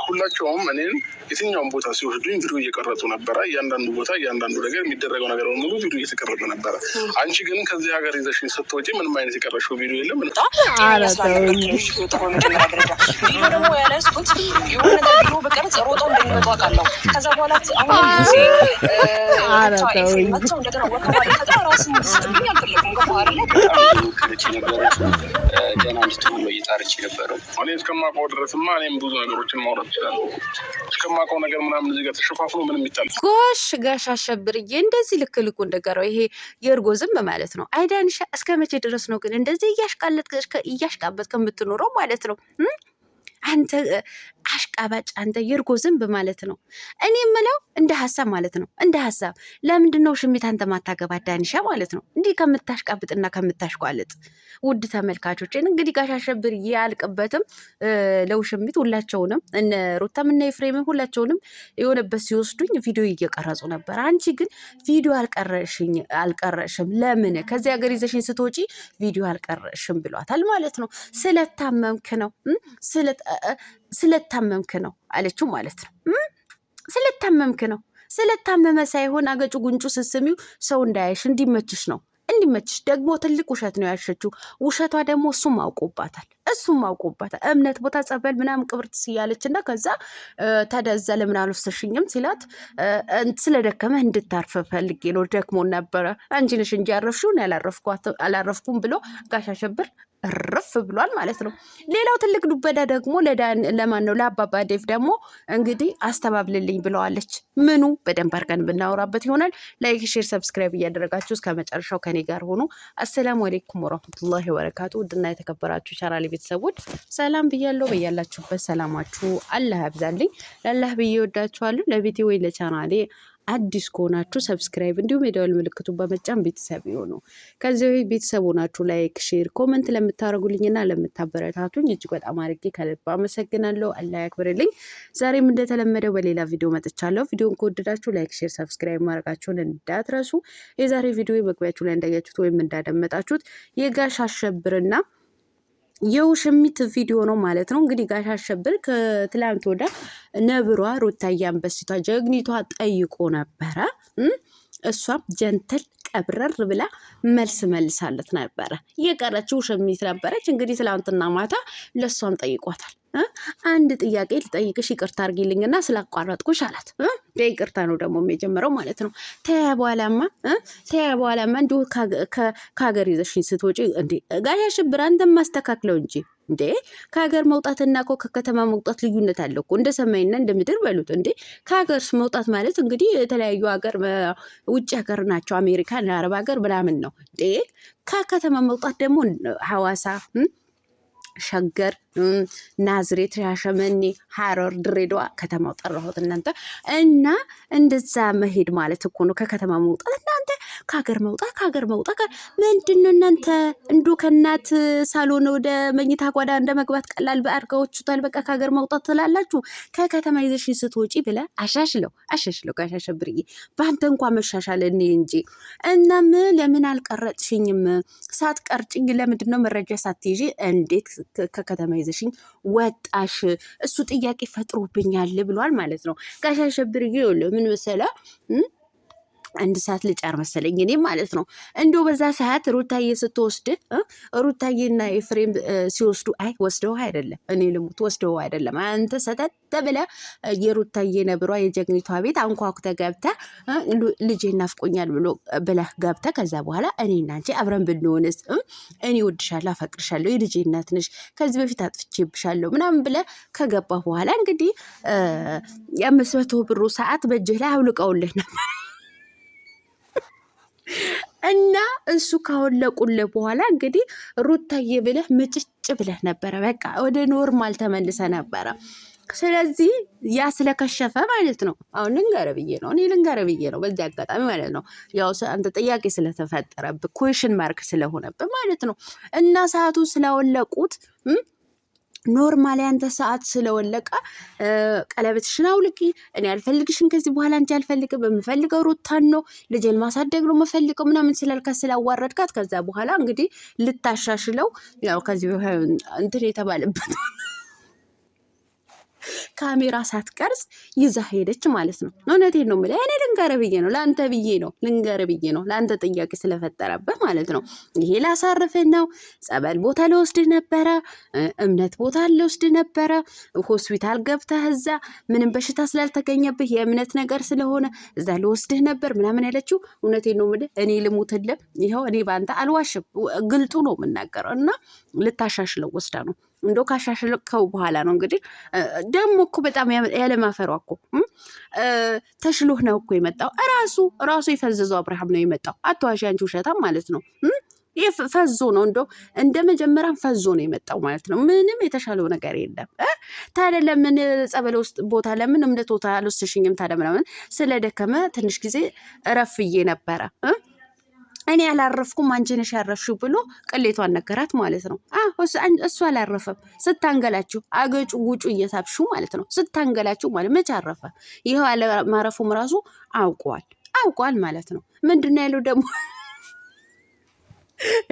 ሁላቸውም እኔን የትኛውን ቦታ ሲወስዱኝ ቪዲዮ እየቀረጹ ነበረ። እያንዳንዱ ቦታ እያንዳንዱ ነገር የሚደረገው ነገር ሙሉ ቪዲዮ እየተቀረጸ ነበረ። አንቺ ግን ከዚህ ሀገር ይዘሽኝ ስትወጪ ምንም አይነት የቀረሽው ቪዲዮ የለም። ቪዲዮ ደግሞ ያለስኩት የሆነ ነገር ቪዲዮ በቀረጽ ሮጠው እንደሚመጡ አውቃለሁ። ከዛ በኋላ አሁን ጊዜ መጥተው እንደገና ወከባ ሊፈጥራ ራስን እንድስትብኝ አልፈለግም። ገባለ ከረች ነበረች ገና እንድትሆን ነው እየጣረች ነበረው። እኔ እስከማውቀው ድረስማ እኔም ብዙ ነገሮችን ማውራት ይችላል። እስከማውቀው ነገር ምናምን እዚህ ጋር ተሸፋፍኖ ምንም ይታል። ጎሽ ጋሽ አሸብርዬ እንደዚህ ልክ ልኩ እንደገረው ይሄ የእርጎ ዝም ማለት ነው። አይዳንሻ እስከ መቼ ድረስ ነው ግን እንደዚህ እያሽቃበት ከምትኖረው ማለት ነው? አንተ አሽቃባጭ፣ አንተ የእርጎ ዝንብ ማለት ነው። እኔ የምለው እንደ ሀሳብ ማለት ነው። እንደ ሀሳብ ለምንድን ነው ሽሚት አንተ ማታገባ ዳንሻ ማለት ነው? እንዲህ ከምታሽቃብጥና ከምታሽቋልጥ። ውድ ተመልካቾችን እንግዲህ ጋሽ አሸብር ያልቅበትም ለውሽሚት ሁላቸውንም እነ ሩታም እና ኤፍሬምም ሁላቸውንም የሆነበት ሲወስዱኝ ቪዲዮ እየቀረጹ ነበር። አንቺ ግን ቪዲዮ አልቀረሽም። ለምን ከዚህ ሀገር ይዘሽኝ ስትወጪ ቪዲዮ አልቀረሽም ብሏታል ማለት ነው። ስለታመምክ ነው ስለታመምክ ነው አለችው ማለት ነው። ስለታመምክ ነው። ስለታመመ ሳይሆን አገጩ ጉንጩ ስስሚው ሰው እንዳያይሽ እንዲመችሽ ነው። እንዲመችሽ ደግሞ ትልቅ ውሸት ነው ያሸችው። ውሸቷ ደግሞ እሱም አውቆባታል። እምነት ቦታ ጸበል ምናምን ቅብርት ሲያለች እና ከዛ ተደዛ ለምን አልወሰድሽኝም ሲላት ስለደከመህ እንድታርፍ ፈልጌ ነው፣ ደክሞን ነበረ፣ አንቺ ነሽ እንጂ ያረፍሽውን አላረፍኩም ብሎ ጋሽ አሸብር እርፍ ብሏል ማለት ነው። ሌላው ትልቅ ዱበዳ ደግሞ ለማን ነው? ለአባባ ዴቭ ደግሞ እንግዲህ አስተባብልልኝ ብለዋለች። ምኑ በደንብ አድርገን ብናወራበት ይሆናል። ላይክ፣ ሼር፣ ሰብስክራይብ እያደረጋችሁ እስከ መጨረሻው ከኔ ጋር ሆኑ። አሰላሙ አሌይኩም ወራህመቱላሂ ወበረካቱ። ውድና የተከበራችሁ ቻናሌ ቤተሰቦች ሰላም ብያለሁ። በያላችሁበት ሰላማችሁ አላህ ያብዛልኝ። ለአላህ ብዬ ወዳችኋለሁ። ለቤቴ ወይ ለቻናሌ አዲስ ከሆናችሁ ሰብስክራይብ እንዲሁም የደወል ምልክቱን በመጫን ቤተሰብ ይሁኑ። ከዚህ ቤተሰብ ሆናችሁ ላይክ፣ ሼር፣ ኮመንት ለምታደርጉልኝና ለምታበረታቱኝ እጅግ በጣም አድርጌ ከልብ አመሰግናለሁ። አላህ ያክብርልኝ። ዛሬም እንደተለመደው በሌላ ቪዲዮ መጥቻለሁ። ቪዲዮን ከወደዳችሁ ላይክ፣ ሼር፣ ሰብስክራይብ ማድረጋችሁን እንዳትረሱ። የዛሬ ቪዲዮ መግቢያችሁ ላይ እንዳያችሁት ወይም እንዳደመጣችሁት የጋሽ አሸብርና የውሽሚት ቪዲዮ ነው ማለት ነው። እንግዲህ ጋሽ አሸብር ከትላንት ወደ ነብሯ ሩታዬ አንበሲቷ ጀግኒቷ ጠይቆ ነበረ። እሷም ጀንተል ቀብረር ብላ መልስ መልሳለት ነበረ። የቀረችው ውሽሚት ነበረች። እንግዲህ ትላንትና ማታ ለእሷም ጠይቋታል። አንድ ጥያቄ ልጠይቅሽ ይቅርታ አድርጊልኝና ስላቋረጥኩሽ አላት። ይቅርታ ነው ደግሞ የጀመረው ማለት ነው። ተያ በኋላማ እንዲሁ ከሀገር ይዘሽኝ ስትወጪ እንዴ ጋሽ አሸብር አንተም ማስተካክለው እንጂ እንዴ ከሀገር መውጣትና እኮ ከከተማ መውጣት ልዩነት አለው እኮ። እንደ ሰማይና እንደ ምድር በሉት እንዴ። ከሀገር መውጣት ማለት እንግዲህ የተለያዩ ሀገር ውጭ ሀገር ናቸው፣ አሜሪካን፣ አረብ ሀገር ምናምን ነው እንዴ። ከከተማ መውጣት ደግሞ ሐዋሳ፣ ሸገር፣ ናዝሬት፣ ሻሸመኔ፣ ሐረር፣ ድሬዳዋ ከተማው ጠራሁት እናንተ እና እንደዛ መሄድ ማለት እኮ ነው ከከተማ መውጣት። እናንተ ከሀገር መውጣት ምንድን ነው እናንተ? እንዶ ከእናት ሳሎን ወደ መኝታ ጓዳ እንደ መግባት ቀላል በአድርጋዎቹታል። በቃ ከሀገር መውጣት ትላላችሁ። ከከተማ ይዘሽኝ ስትወጪ ብለህ አሻሽለው ጋሽ አሸብርዬ፣ በአንተ እንኳ መሻሻል እኔ እንጂ። እናም ለምን አልቀረጥሽኝም? ሳትቀርጭኝ ለምንድን ነው መረጃ ሳትይዢ እንዴት ከከተማ ይዘሽኝ ወጣሽ? እሱ ጥያቄ ፈጥሮብኛል ብሏል ማለት ነው ጋሽ አሸብርዬ። ምን መሰለህ አንድ ሰዓት ልጫር መሰለኝ እኔ ማለት ነው። እንደው በዛ ሰዓት ሩታዬ ስትወስድ ሩታዬና ኤፍሬም ሲወስዱ ወስደው አይደለም፣ እኔ ልሙት ወስደው አይደለም። አንተ ሰተት ብለህ የሩታዬ ነብሯ የጀግኒቷ ቤት አንኳኩተህ ገብተህ ልጄ ናፍቆኛል ብለህ ገብተህ ከዛ በኋላ እኔና አንቺ አብረን ብንሆንስ፣ እኔ እወድሻለሁ፣ አፈቅርሻለሁ፣ የልጄ እናት ነሽ፣ ከዚህ በፊት አጥፍቼብሻለሁ ምናምን ብለህ ከገባህ በኋላ እንግዲህ የ500 ብሩ ሰዓት በእጅህ ላይ አውልቀውልህ ነበር እና እሱ ካወለቁልህ በኋላ እንግዲህ ሩታዬ ብለህ ምጭጭ ብለህ ነበረ። በቃ ወደ ኖርማል ተመልሰ ነበረ። ስለዚህ ያ ስለከሸፈ ማለት ነው። አሁን ልንገርህ ብዬ ነው በዚህ አጋጣሚ ማለት ነው። ያው አንተ ጥያቄ ስለተፈጠረብህ ኩዌሽን ማርክ ስለሆነብህ ማለት ነው። እና ሰዓቱ ስላወለቁት ኖርማሊ አንተ ሰዓት ስለወለቀ ቀለበትሽን አውልቂ፣ እኔ አልፈልግሽም፣ ከዚህ በኋላ አንቺ አልፈልግም፣ በምፈልገው ሩታን ነው፣ ልጄን ማሳደግ ነው የምፈልገው ምናምን ስላልካት ስላዋረድካት ከዛ በኋላ እንግዲህ ልታሻሽለው ያው ከዚህ እንትን የተባለበት ካሜራ ሳትቀርጽ ይዛ ሄደች ማለት ነው። እውነቴን ነው የምልህ። እኔ ልንገርህ ብዬ ነው፣ ለአንተ ብዬ ነው፣ ልንገርህ ብዬ ነው፣ ለአንተ ጥያቄ ስለፈጠረብህ ማለት ነው። ይሄ ላሳርፍህ ነው። ጸበል ቦታ ልወስድህ ነበረ፣ እምነት ቦታ ልወስድህ ነበረ፣ ሆስፒታል ገብተህ እዛ ምንም በሽታ ስላልተገኘብህ የእምነት ነገር ስለሆነ እዛ ልወስድህ ነበር ምናምን ያለችው። እውነቴን ነው የምልህ። እኔ ልሙትልህ፣ ይኸው እኔ በአንተ አልዋሽም፣ ግልጡ ነው የምናገረው። እና ልታሻሽለው ወስዳ ነው። እንደው ካሻሽልከው በኋላ ነው እንግዲህ ደግሞ እኮ በጣም ያለማፈሯ እኮ ተሽሎህ ነው እኮ የመጣው። ራሱ የፈዘዘው አብርሃም ነው የመጣው። አትዋሺ አንቺ ውሸታም ማለት ነው። ይህ ፈዞ ነው፣ እንደው እንደ መጀመሪያም ፈዞ ነው የመጣው ማለት ነው። ምንም የተሻለው ነገር የለም። ታዲያ ለምን ጸበል ውስጥ ቦታ ለምን እምነት ቦታ አልወሰድሽኝም? ታዲያ ምናምን ስለደከመ ትንሽ ጊዜ እረፍዬ ነበረ እኔ ያላረፍኩም አንቺ ነሽ ያረፍሽው ብሎ ቅሌቷን ነገራት ማለት ነው። እሱ አላረፈም። ስታንገላችሁ አገጩ ጉጩ እየሳብሽው ማለት ነው። ስታንገላችሁ ማለት መች አረፈ? ይኸው አለማረፉም ራሱ አውቋል ማለት ነው። ምንድን ነው ያለው ደግሞ?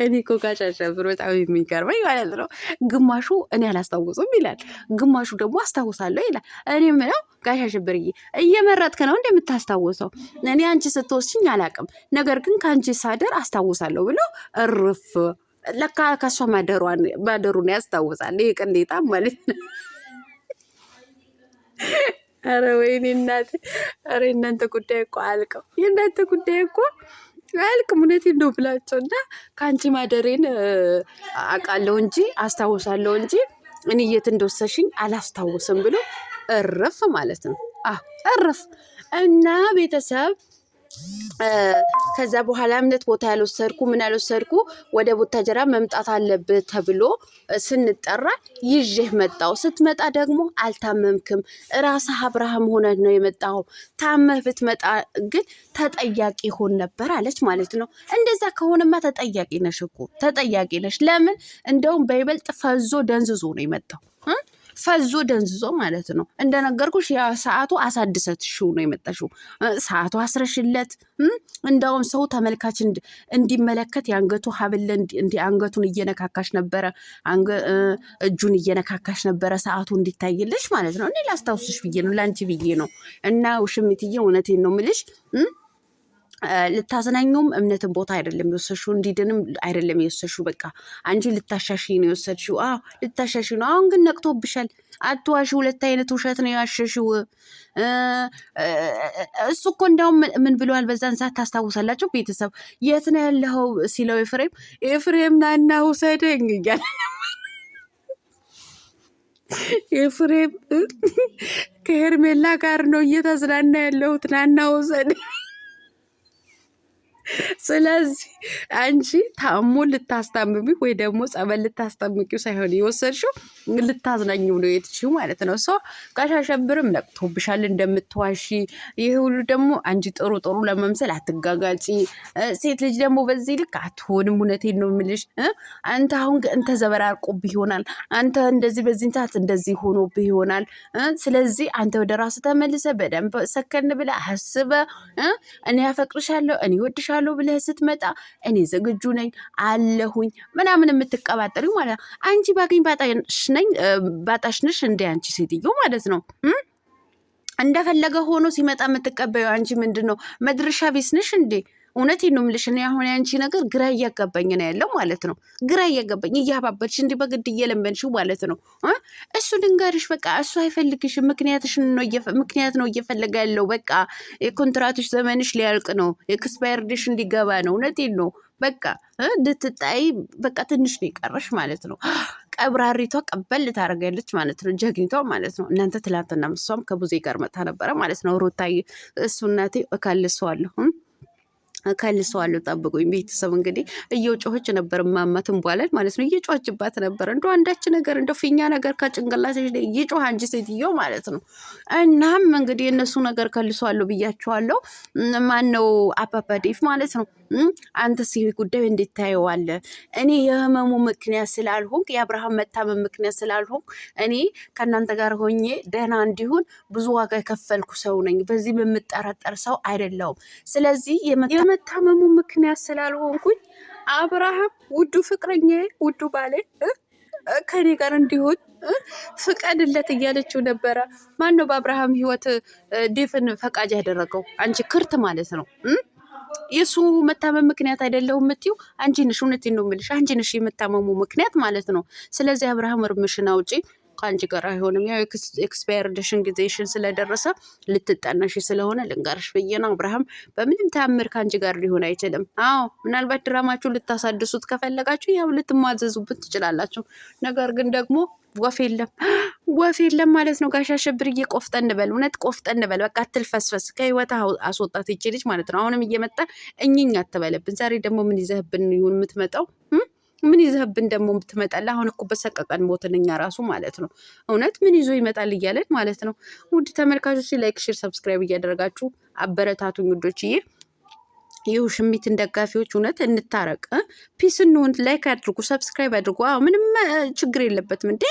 እኔ እኮ ካሻሸብር በጣም የሚገርመኝ ማለት ነው። ግማሹ እኔ አላስታውስም ይላል፣ ግማሹ ደግሞ አስታውሳለሁ ይላል። እኔ ምለው ጋሻሽብርዬ እየመረጥክ ነው እንደምታስታውሰው። እኔ አንቺ ስትወስኝ አላቅም፣ ነገር ግን ከአንቺ ሳደር አስታውሳለሁ ብሎ እርፍ። ለካ ከሷ ማደሩን ያስታውሳል። ይሄ ቅሌጣ ማለት ነው። ኧረ ወይኔ እናቴ! ኧረ እናንተ ጉዳይ እኮ አልቀው፣ የእናንተ ጉዳይ እኮ አልቅም። እውነቴን ነው ብላቸው እና ከአንቺ ማደሬን አውቃለሁ እንጂ አስታውሳለሁ እንጂ እኔ የት እንደወሰድሽኝ አላስታውስም ብሎ እርፍ ማለት ነው። እርፍ እና ቤተሰብ ከዛ በኋላ እምነት ቦታ ያልወሰድኩ ወደ ቡታጀራ መምጣት አለብህ ተብሎ ስንጠራ ይዤህ መጣው። ስትመጣ ደግሞ አልታመምክም፣ ራስህ አብርሃም ሆነህ ነው የመጣው። ታመህ ብትመጣ ግን ተጠያቂ ሆን ነበር አለች ማለት ነው። እንደዛ ከሆነማ ተጠያቂ ነሽ እኮ ተጠያቂ ነሽ። ለምን እንደውም በይበልጥ ፈዞ ደንዝዞ ነው የመጣው። ፈዞ ደንዝዞ ማለት ነው። እንደነገርኩሽ ያ ሰዓቱ አሳድሰትሽው ነው የመጣሽው። ሰዓቱ አስረሽለት። እንደውም ሰው ተመልካች እንዲመለከት የአንገቱ ሀብል አንገቱን እየነካካሽ ነበረ፣ እጁን እየነካካሽ ነበረ፣ ሰዓቱ እንዲታይልሽ ማለት ነው። እኔ ላስታውስሽ ብዬ ነው፣ ለአንቺ ብዬ ነው። እና ውሽሚትዬ እውነቴን ነው የምልሽ። ልታዝናኙም እምነትን ቦታ አይደለም የወሰድሽው፣ እንዲድንም አይደለም የወሰድሽው። በቃ አንቺ ልታሻሺ ነው የወሰድሽው። ልታሻሺ ነው። አሁን ግን ነቅቶብሻል። አትዋሺ። ሁለት አይነት ውሸት ነው ያሸሽው። እሱ እኮ እንዲያውም ምን ብለዋል በዛን ሰዓት ታስታውሳላችሁ? ቤተሰብ የት ነው ያለኸው ሲለው ኤፍሬም ናና ውሰደኝ እያለ ኤፍሬም ከሄርሜላ ጋር ነው እየተዝናና ያለሁት፣ ናና ውሰደኝ። ስለዚህ አንቺ ታሞ ልታስታምሚ ወይ ደግሞ ጸበል ልታስጠምቂው ሳይሆን የወሰድሽው ልታዝናኝው ነው የትሽው ማለት ነው። ሰው ጋሻሸብርም ነቅቶብሻል እንደምትዋሺ። ይህ ሁሉ ደግሞ አንቺ ጥሩ ለመምሰል አትጋጋጪ። ሴት ልጅ ደግሞ በዚህ ልክ አትሆንም። እውነቴን ነው የምልሽ። አንተ አሁን እንተ ዘበራርቆብህ ይሆናል። አንተ እንደዚህ በዚህ ሰዓት እንደዚህ ሆኖብህ ይሆናል። ስለዚህ አንተ ወደ ራስህ ተመልሰህ በደንብ ሰከን ብለህ አስበህ እኔ ያፈቅርሻለሁ እኔ ወድሻለሁ ብለህ ስትመጣ እኔ ዝግጁ ነኝ አለሁኝ ምናምን የምትቀባጠሪው ማለት ነው። አንቺ ባገኝ ባጣሽ ነሽ እንደ አንቺ ሴትዮ ማለት ነው። እንደፈለገ ሆኖ ሲመጣ የምትቀበዩ አንቺ ምንድን ነው መድረሻ ቢስ ነሽ እንዴ? እውነቴን ነው የምልሽ። እኔ አሁን ያንቺ ነገር ግራ እያጋባኝ ነው ያለው ማለት ነው። ግራ እያጋባኝ እያባበልሽ እንዲህ በግድ እየለመንሽው ማለት ነው። እሱ ድንጋርሽ በቃ እሱ አይፈልግሽም። ምክንያት ነው እየፈለገ ያለው። በቃ የኮንትራትሽ ዘመንሽ ሊያልቅ ነው። ኤክስፓየርድሽ እንዲገባ ነው። እውነቴን ነው። በቃ ልትጣይ በቃ ትንሽ ነው የቀረሽ ማለት ነው። ቀብራሪቷ ቀበል ታደርጋለች ማለት ነው። ጀግኒቷ ማለት ነው። እናንተ ትላንትና እሷም ከቡዜ ጋር መጣ ነበረ ማለት ነው። ሩታዬ እሱ እናቴ ከልሰዋለሁ ጠብቁኝ። ቤተሰብ እንግዲህ እየጮኸች ነበር ማማትን በኋላ ማለት ነው። እየጮኸችባት ነበር። እንደው አንዳች ነገር እንደው ፊኛ ነገር ከጭንቅላትሽ ላይ እየጮኸ አንቺ ሴትዮ ማለት ነው። እናም እንግዲህ እነሱ ነገር ከልሰዋለሁ ብያቸዋለሁ። ማነው አባባ ዴፍ ማለት ነው። አንተ ሲ ጉዳዩ እንዴት ታየዋለህ? እኔ የህመሙ ምክንያት ስላልሆንክ የአብርሃም መታመም ምክንያት ስላልሆንክ እኔ ከእናንተ ጋር ሆኜ ደህና እንዲሆን ብዙ ዋጋ የከፈልኩ ሰው ነኝ። በዚህ የምጠረጠር ሰው አይደለሁም። ስለዚህ የመታመሙ ምክንያት ስላልሆንኩኝ አብርሃም ውዱ ፍቅረኛ ውዱ ባሌ ከኔ ጋር እንዲሆን ፍቀድለት እያለችው ነበረ። ማን ነው በአብርሃም ህይወት ዴፍን ፈቃጅ ያደረገው? አንቺ ክርት ማለት ነው። የእሱ መታመም ምክንያት አይደለሁም የምትይው አንቺ ነሽ። እውነቴን ነው የምልሽ፣ አንቺ ነሽ የመታመሙ ምክንያት ማለት ነው። ስለዚህ አብርሃም እርምሽን አውጪ፣ ከአንቺ ጋር አይሆንም። ያው ኤክስፓየርዴሽን ጊዜሽን ስለደረሰ ልትጠነሽ ስለሆነ ልንገርሽ ብዬ ነው። አብርሃም በምንም ተአምር ከአንቺ ጋር ሊሆን አይችልም። አዎ ምናልባት ድራማችሁ ልታሳድሱት ከፈለጋችሁ ያው ልትማዘዙበት ትችላላችሁ። ነገር ግን ደግሞ ወፍ የለም ማለት ነው። ጋሽ አሸብርዬ ቆፍጠን በል፣ እውነት ቆፍጠን በል። በቃ አትልፈስፈስ፣ ከህይወት አስወጣት ይችልች ማለት ነው። አሁንም እየመጣ እኝኝ አትበለብን። ዛሬ ደግሞ ምን ይዘህብን ይሁን የምትመጣው? ምን ይዘህብን ደግሞ የምትመጣል? አሁን እኮ በሰቀቀን ሞትን እኛ ራሱ ማለት ነው። እውነት ምን ይዞ ይመጣል እያለን ማለት ነው። ውድ ተመልካቾች ላይክ፣ ሼር፣ ሰብስክራይብ እያደረጋችሁ አበረታቱኝ ውዶችዬ። የውሽሚትን ደጋፊዎች እውነት እንታረቅ፣ ፒስ እንሆን። ላይክ አድርጉ፣ ሰብስክራይብ አድርጉ። ምንም ችግር የለበትም እንዴ።